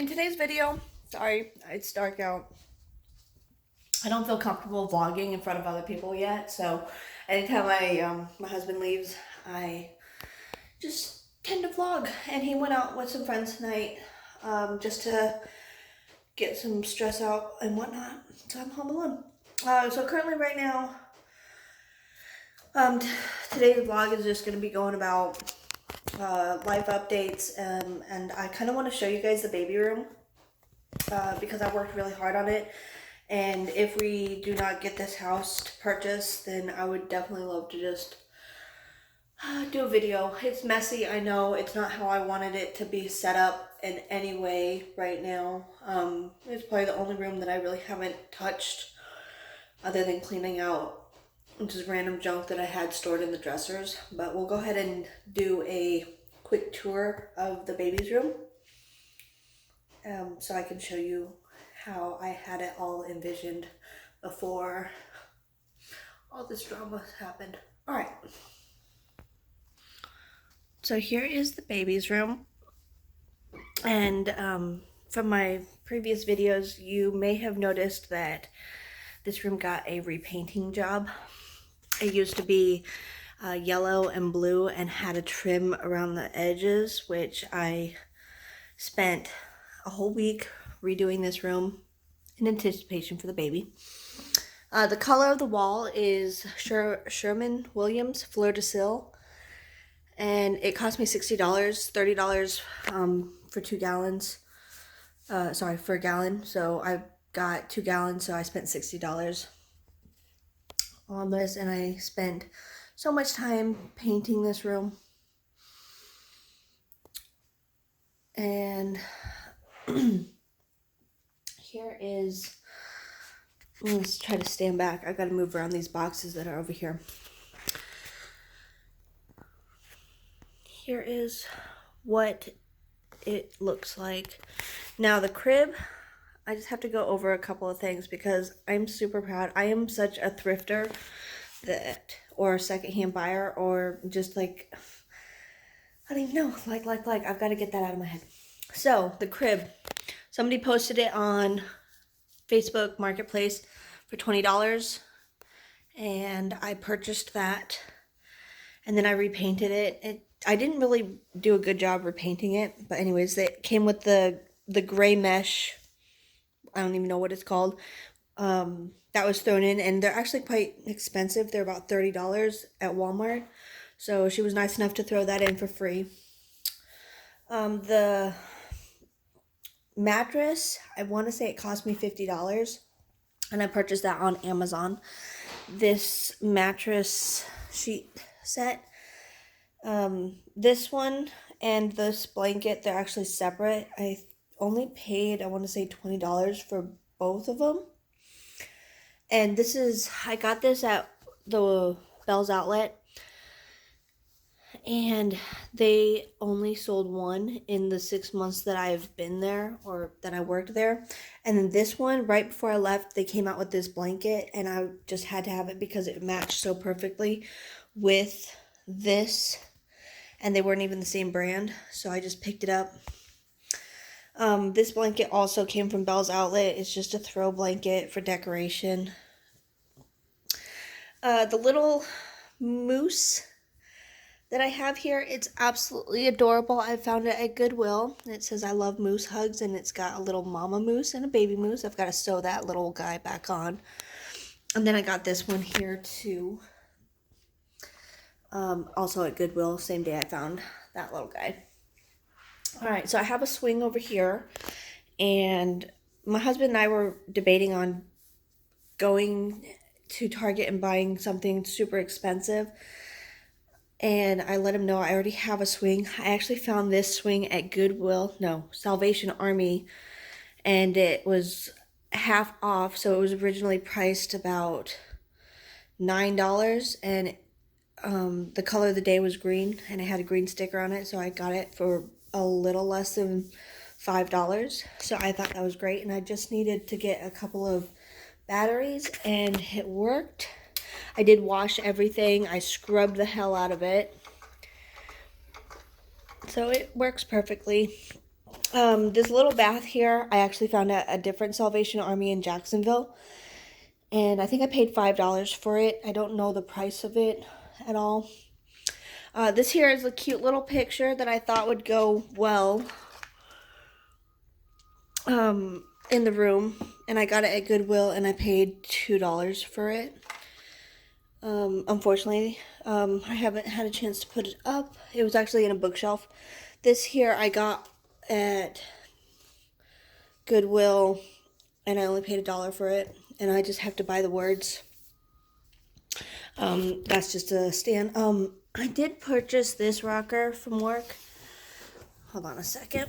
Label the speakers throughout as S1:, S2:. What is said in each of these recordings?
S1: in today's video, sorry, it's dark out. I don't feel comfortable vlogging in front of other people yet, so anytime my husband leaves, I just tend to vlog. And he went out with some friends tonight, just to get some stress out and whatnot. So I'm home alone. So currently right now, today's vlog is just going to be going about life updates, and I kind of want to show you guys the baby room because I worked really hard on it. And if we do not get this house to purchase, then I would definitely love to just do a video. It's messy, I know. It's not how I wanted it to be set up in any way right now. It's probably the only room that I really haven't touched other than cleaning out just random junk that I had stored in the dressers. But we'll go ahead and do a quick tour of the baby's room, so I can show you how I had it all envisioned before all this drama happened. All right. So here is the baby's room. And from my previous videos, you may have noticed that this room got a repainting job. It used to be yellow and blue and had a trim around the edges, which I spent a whole week redoing this room in anticipation for the baby. The color of the wall is Sherwin Williams Fleur de Sel, and it cost me $60, $30 for 2 gallons. Sorry, for a gallon. So I got 2 gallons, so I spent $60 on this, and I spent so much time painting this room. And here is, let's try to stand back. I gotta move around these boxes that are over here. Here is what it looks like. Now the crib, I just have to go over a couple of things because I'm super proud. I am such a thrifter or a secondhand buyer, or just like, I don't even know, like, I've got to get that out of my head. So the crib, somebody posted it on Facebook Marketplace for $20, and I purchased that, and then I repainted it. I didn't really do a good job repainting it, but anyways, it came with the gray mesh. I don't even know what it's called. That was thrown in, and they're actually quite expensive. They're about $30 at Walmart. So she was nice enough to throw that in for free. The mattress, I want to say it cost me $50, and I purchased that on Amazon. This mattress sheet set, this one and this blanket, they're actually separate. I only paid, I want to say $20 for both of them. And this is, I got this at the Bell's Outlet, and they only sold one in the 6 months that I've been there, or that I worked there. And then this one, right before I left, they came out with this blanket, and I just had to have it because it matched so perfectly with this, and they weren't even the same brand, so I just picked it up. This blanket also came from Bell's Outlet. It's just a throw blanket for decoration. The little moose that I have here, it's absolutely adorable. I found it at Goodwill. It says I love moose hugs, and it's got a little mama moose and a baby moose. I've got to sew that little guy back on. And then I got this one here too. Also at Goodwill, same day I found that little guy. Alright, so I have a swing over here, and my husband and I were debating on going to Target and buying something super expensive, and I let him know I already have a swing. I actually found this swing at Salvation Army, and it was half off, so it was originally priced about $9, and the color of the day was green, and it had a green sticker on it, so I got it for a little less than $5. So I thought that was great, and I just needed to get a couple of batteries, and it worked. I did wash everything. I scrubbed the hell out of it, so it works perfectly. This little bath here, I actually found at a different Salvation Army in Jacksonville. And I think I paid $5 for it. I don't know the price of it at all. This here is a cute little picture that I thought would go well in the room. And I got it at Goodwill and I paid $2 for it. Unfortunately, I haven't had a chance to put it up. It was actually in a bookshelf. This here I got at Goodwill and I only paid $1 for it. And I just have to buy the words. That's just a stand. I did purchase this rocker from work. Hold on a second.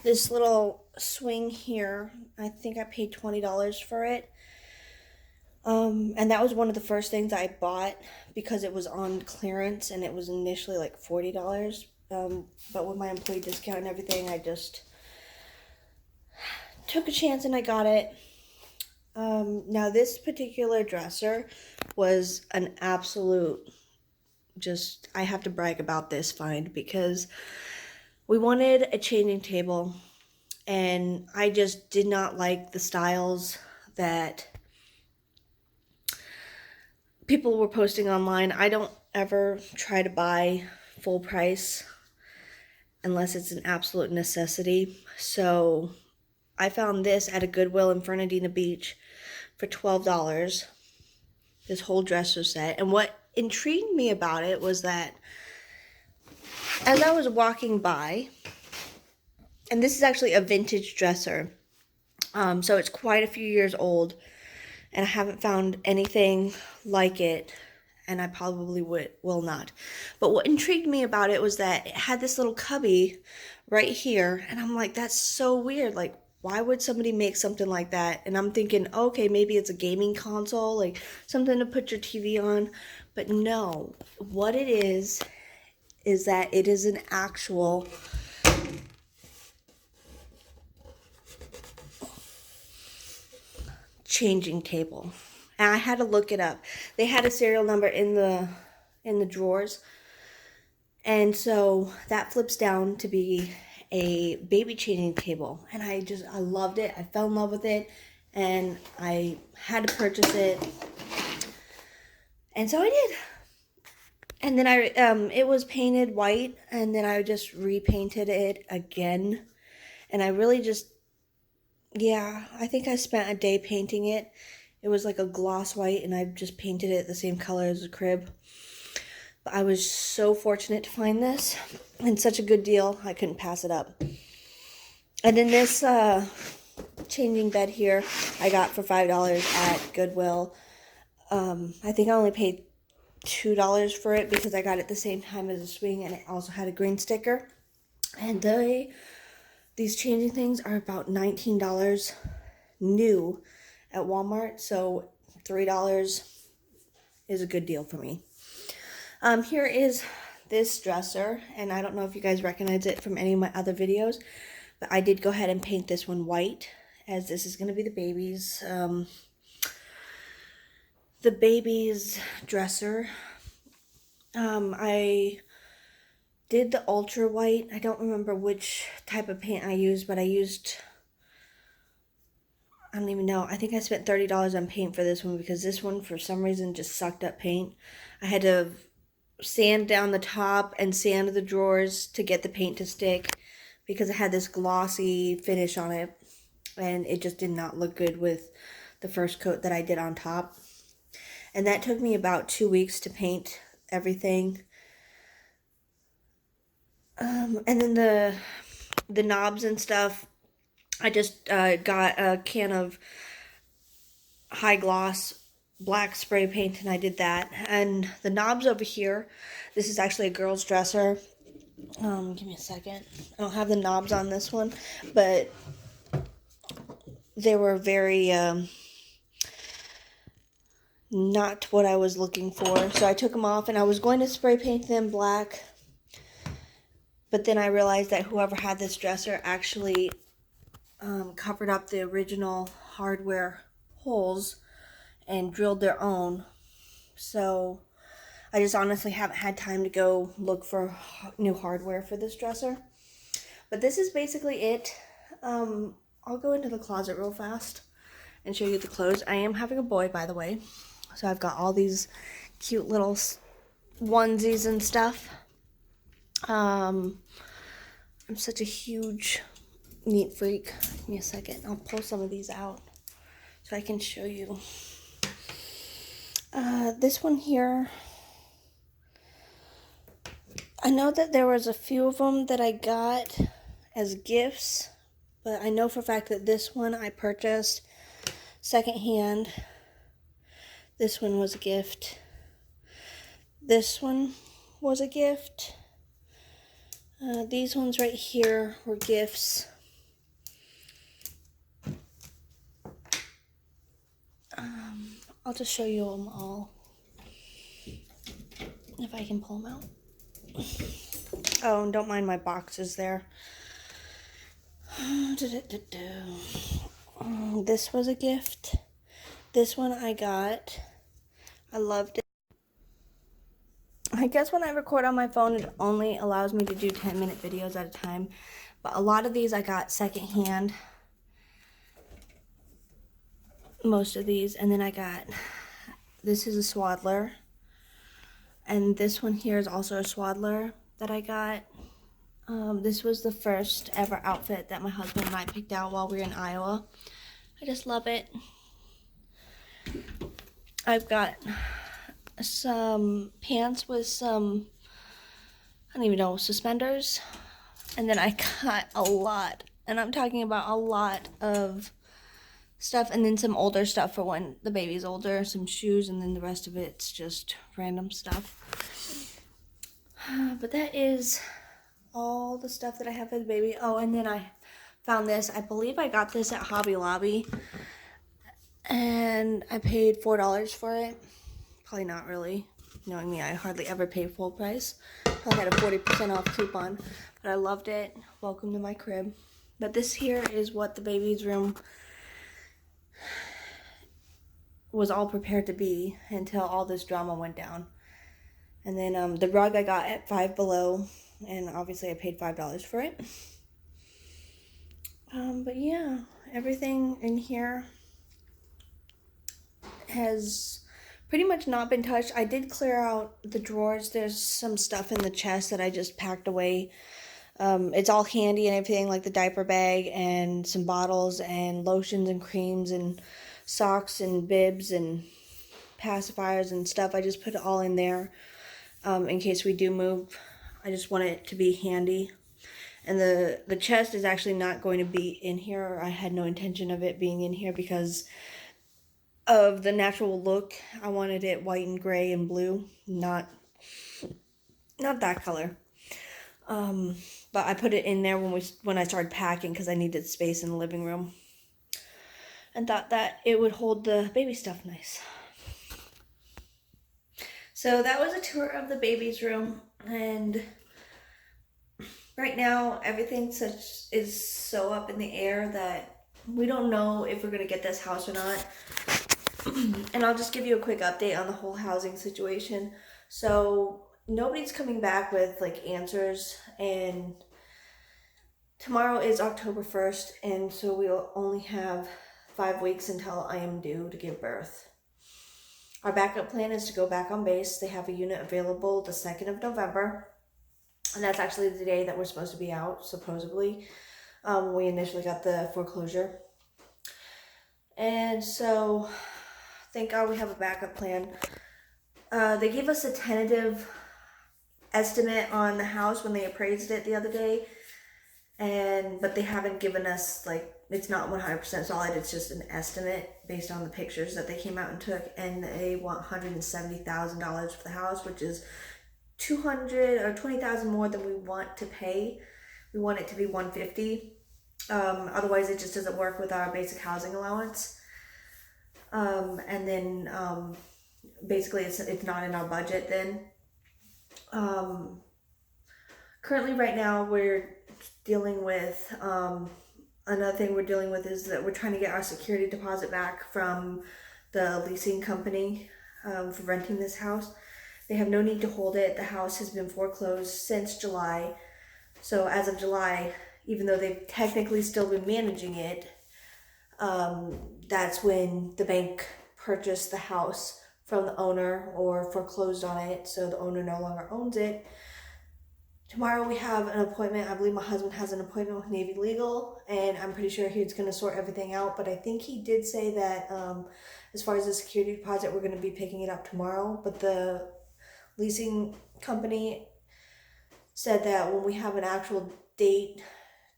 S1: This little swing here, I think I paid $20 for it. And that was one of the first things I bought because it was on clearance and it was initially like $40. But with my employee discount and everything, I just took a chance and I got it. Now this particular dresser was an absolute, I have to brag about this find because we wanted a changing table and I just did not like the styles that people were posting online. I don't ever try to buy full price unless it's an absolute necessity. So I found this at a Goodwill in Fernandina Beach for $12, this whole dresser set. And what intrigued me about it was that as I was walking by, and this is actually a vintage dresser, so it's quite a few years old, and I haven't found anything like it, and I probably will not. But what intrigued me about it was that it had this little cubby right here, and I'm like, that's so weird. Like, why would somebody make something like that? And I'm thinking, okay, maybe it's a gaming console, like something to put your TV on. But no, what it is that it is an actual changing table. And I had to look it up. They had a serial number in the drawers. And so that flips down to be a baby changing table. And I loved it. I fell in love with it. And I had to purchase it. And so I did. And then it was painted white. And then I just repainted it again. And I really I think I spent a day painting it. It was like a gloss white. And I just painted it the same color as the crib. But I was so fortunate to find this and such a good deal, I couldn't pass it up. And then this changing bed here, I got for $5 at Goodwill. I think I only paid $2 for it because I got it the same time as the swing, and it also had a green sticker. And these changing things are about $19 new at Walmart, so $3 is a good deal for me. Here is this dresser, and I don't know if you guys recognize it from any of my other videos, but I did go ahead and paint this one white, as this is going to be the baby's dresser. I did the ultra white. I don't remember which type of paint I used, but I don't even know. I think I spent $30 on paint for this one because this one, for some reason, just sucked up paint. I had to sand down the top and sand the drawers to get the paint to stick because it had this glossy finish on it, and it just did not look good with the first coat that I did on top. And that took me about 2 weeks to paint everything. And then the knobs and stuff, I just got a can of high gloss black spray paint, and I did that. And the knobs over here, this is actually a girl's dresser. Give me a second. I don't have the knobs on this one, but they were very not what I was looking for. So I took them off, and I was going to spray paint them black, but then I realized that whoever had this dresser actually covered up the original hardware holes and drilled their own. So I just honestly haven't had time to go look for new hardware for this dresser. But this is basically it. I'll go into the closet real fast and show you the clothes. I am having a boy, by the way. So I've got all these cute little onesies and stuff. I'm such a huge neat freak. Give me a second. I'll pull some of these out so I can show you. This one here, I know that there was a few of them that I got as gifts, but I know for a fact that this one I purchased secondhand. This one was a gift. This one was a gift. These ones right here were gifts. I'll just show you them all, if I can pull them out. Oh, and don't mind my boxes there. This was a gift. This one I got. I loved it. I guess when I record on my phone, it only allows me to do 10-minute videos at a time. But a lot of these I got secondhand. Most of these. And then I got, this is a swaddler. And this one here is also a swaddler that I got. This was the first ever outfit that my husband and I picked out while we were in Iowa. I just love it. I've got some pants with some, I don't even know, suspenders. And then I got a lot, and I'm talking about a lot of stuff, and then some older stuff for when the baby's older, some shoes, and then the rest of it's just random stuff. But that is all the stuff that I have for the baby. Oh, and then I found this. I believe I got this at Hobby Lobby, and I paid $4 for it. Probably not really. Knowing me, I hardly ever pay full price. Probably had a 40% off coupon, but I loved it. Welcome to my crib. But this here is what the baby's room was all prepared to be until all this drama went down. And then the rug I got at Five Below, and obviously I paid $5 for it. But yeah, everything in here has pretty much not been touched. I did clear out the drawers. There's some stuff in the chest that I just packed away. It's all handy and everything, like the diaper bag and some bottles and lotions and creams and socks and bibs and pacifiers and stuff. I just put it all in there in case we do move. I just want it to be handy. And the chest is actually not going to be in here. I had no intention of it being in here because of the natural look. I wanted it white and gray and blue, not that color. But I put it in there when I started packing because I needed space in the living room, and thought that it would hold the baby stuff nice. So that was a tour of the baby's room, and right now everything is so up in the air that we don't know if we're gonna get this house or not. And I'll just give you a quick update on the whole housing situation. So nobody's coming back with like answers, and tomorrow is October 1st, and so we'll only have 5 weeks until I am due to give birth. Our backup plan is to go back on base. They have a unit available the 2nd of November, and that's actually the day that we're supposed to be out, supposedly. We initially got the foreclosure. And so thank God we have a backup plan. They gave us a tentative estimate on the house when they appraised it the other day, but they haven't given us, like, it's not 100% solid. It's just an estimate based on the pictures that they came out and took, and they want $170,000 for the house, which is $200,000 or $20,000 more than we want to pay. We want it to be $150,000. Otherwise, it just doesn't work with our basic housing allowance. And then basically it's not in our budget then. Currently right now we're dealing with, another thing we're dealing with is that we're trying to get our security deposit back from the leasing company for renting this house. They have no need to hold it. The house has been foreclosed since July. So as of July, even though they've technically still been managing it, that's when the bank purchased the house from the owner or foreclosed on it, so the owner no longer owns it. Tomorrow we have an appointment. I believe my husband has an appointment with Navy Legal, and I'm pretty sure he's going to sort everything out. But I think he did say that as far as the security deposit, we're going to be picking it up tomorrow. But the leasing company said that when we have an actual date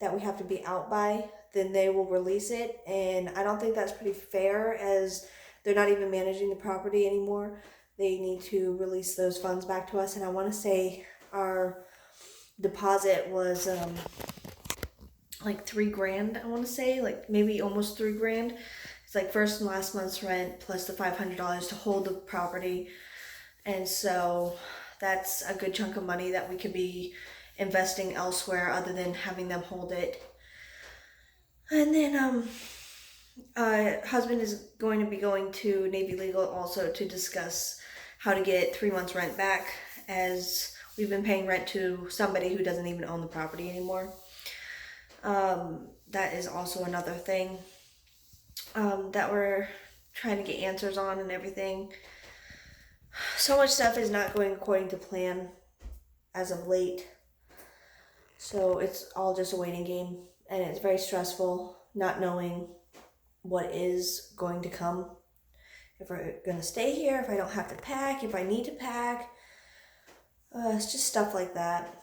S1: that we have to be out by, then they will release it. And I don't think that's pretty fair, as they're not even managing the property anymore. They need to release those funds back to us. And I want to say our deposit was like $3,000. I want to say, like maybe almost $3,000. It's like first and last month's rent plus the $500 to hold the property. And so that's a good chunk of money that we could be investing elsewhere other than having them hold it. And then husband is going to be going to Navy Legal also to discuss how to get 3 months rent back, as we've been paying rent to somebody who doesn't even own the property anymore. That is also another thing that we're trying to get answers on and everything. So much stuff is not going according to plan as of late. So it's all just a waiting game, and it's very stressful not knowing what is going to come. If we're going to stay here, if I don't have to pack, if I need to pack. It's just stuff like that.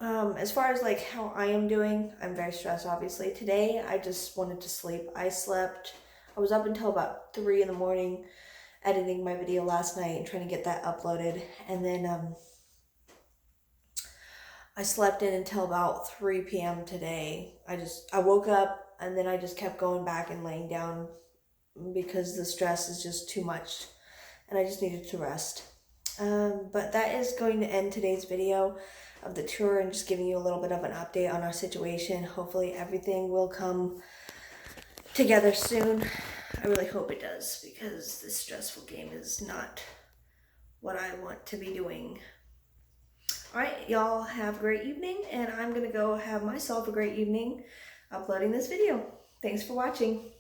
S1: As far as like how I am doing, I'm very stressed obviously. Today I just wanted to sleep. I was up until about 3 in the morning editing my video last night and trying to get that uploaded. And then I slept in until about 3 p.m. today. I woke up and then I just kept going back and laying down because the stress is just too much and I just needed to rest. But that is going to end today's video of the tour and just giving you a little bit of an update on our situation. Hopefully everything will come together soon. I really hope it does, because this stressful game is not what I want to be doing. Alright, y'all have a great evening, and I'm going to go have myself a great evening uploading this video. Thanks for watching.